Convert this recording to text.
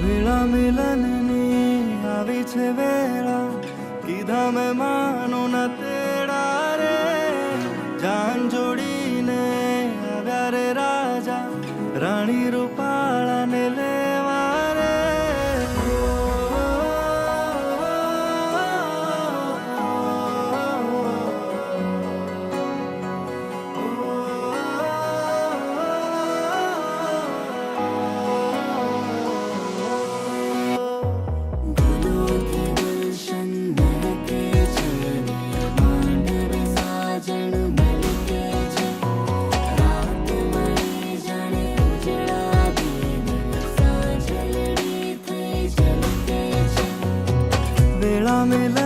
વેળા મિલનની આવી છે વેળા, કીધા મેં માનો ના તેડા રે. જાન જોડીને આવ્યા રે રાજા, રાણી રૂપાળાને લેવા રે. वेळा मिलन